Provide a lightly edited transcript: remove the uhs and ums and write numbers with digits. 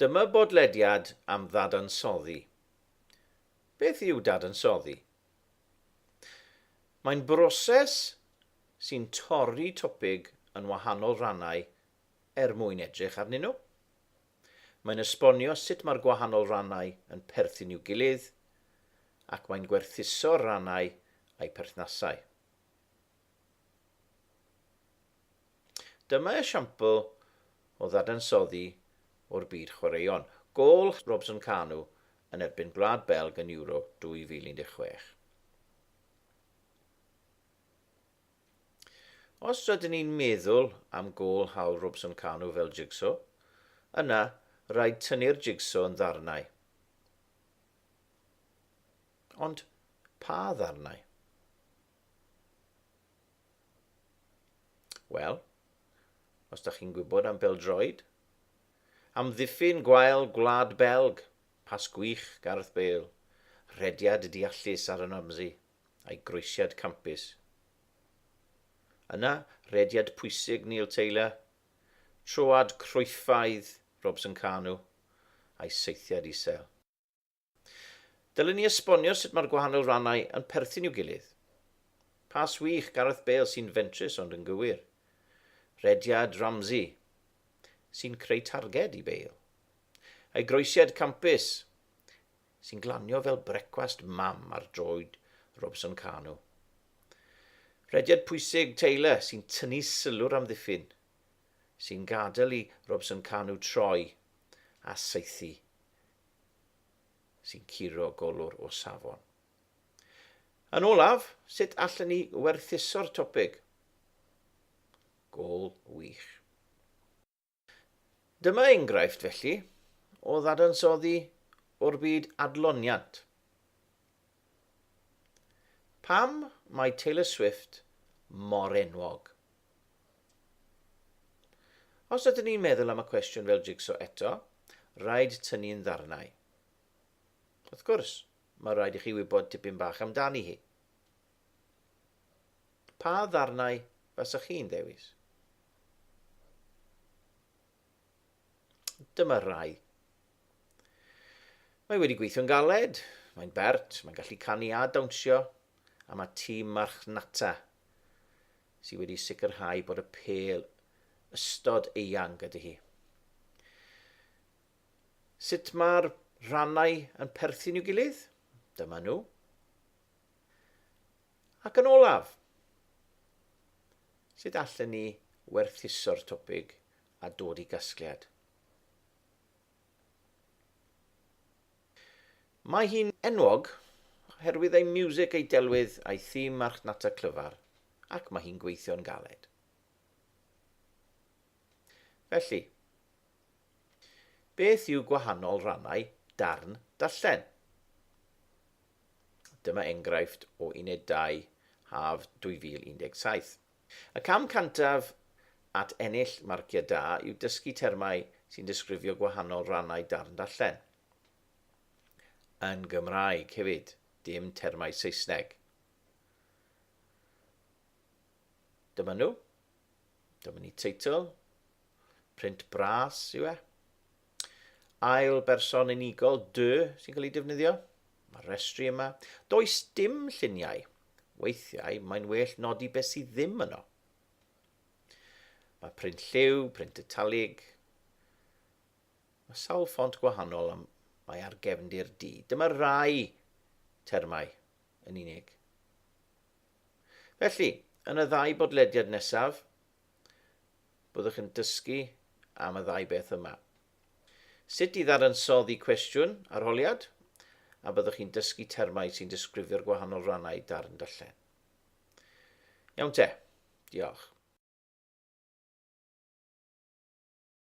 Dyma bodlediad am ddadansoddi. Beth yw dadansoddi? Mae'n broses sy'n torri topig yn wahanol rannau mwyn edrych arnyn nhw. Mae'n esbonio sut mae'r gwahanol rannau yn perthyn i'w gilydd, ac mae'n gwerthuso'r rannau a'i perthnasau. Dyma esiampl o ddadansoddi o'r byd chwaraeon. Gôl Hal Robson-Kanu yn erbyn Gwlad Belg yn Ewro 2016. Os rydyn ni'n meddwl am Gôl Hal Robson-Kanu fel jigsaw, yna rhaid tynnu'r jigsaw yn ddarnau. Ond pa ddarnau? Wel, os da chi'n gwybod am bêl-droed, amddiffyn gwael Gwlad Belg, pas gwych Gareth Bale, rhediad deallus ar y Ramsey, a'i groesiad campus. Yna, rhediad pwysig Neil Taylor, troad croeffaidd Robson-Kanu, a'i seithiad isel. Dylen ni esbonio sut mae'r gwahanol rannau yn perthyn i'w gilydd. Pas wych Gareth Bale sy'n fentrus ond yn gywir. Rhediad Ramsey sy'n creu targed i Bale. A'i groesiad campus sy'n glanio fel brecwast mam ar droed Robson-Kanu. Rhediad pwysig Taylor sy'n tynnu sylw'r amddiffyn, sy'n gadael i Robson-Kanu troi a seithi, sy'n curo golwr o safon. Yn olaf, sut allan ni werthuso'r topig? Gôl wych. Dyma enghraifft felly o ddadansoddi o'r byd adloniant. Pam mae Taylor Swift mor enwog? Os ydyn ni'n meddwl am y cwestiwn fel jigsaw eto, rhaid tynnu'n ddarnau. Wrth gwrs, mae rhaid i chi wybod tipyn bach amdani hi. Pa ddarnau fasach chi'n ddewis? Dyma'r rai. Mae wedi gweithio'n galed, mae'n bert, mae'n gallu canu a dawnsio, a mae tîm marchnata sydd wedi sicrhau bod y pêl ystod eang gyda hi. Sut mae'r rannau yn perthyn i'w gilydd? Dyma nhw. Ac yn olaf, sut allan ni werthuso'r topig a dod i gasgliad? Mae hi'n enwog oherwydd ei miwsig ei delwydd a'i thîm marchnata clyfar, ac mae hi'n gweithio'n galed. Felly, beth yw gwahanol rannau darn darllen? Dyma enghraifft o 12 haf 2017. Y cam cyntaf at ennill marciau da yw dysgu termau sy'n disgrifio gwahanol rannau darn darllen. Yn Gymraeg hefyd, dim termau Saesneg. Dyma nhw. Dyma ni teitl. Print bras yw e. Ail berson unigol, sy'n cael ei defnyddio. Mae'r restri yma. Does dim lluniau. Weithiau mae'n well nodi beth sydd ddim yno. Mae print lliw, print italig. Mae sawl ffont gwahanol am mae ar gefndir D. Dyma rai termau yn unig. Felly, yn y ddau bodlediad nesaf, byddwch yn dysgu am y ddau beth yma. Sut i ddadansoddi cwestiwn arholiad, a byddwch chi'n dysgu termau sy'n disgrifio'r gwahanol rannau darn darllen. Iawn te, diolch.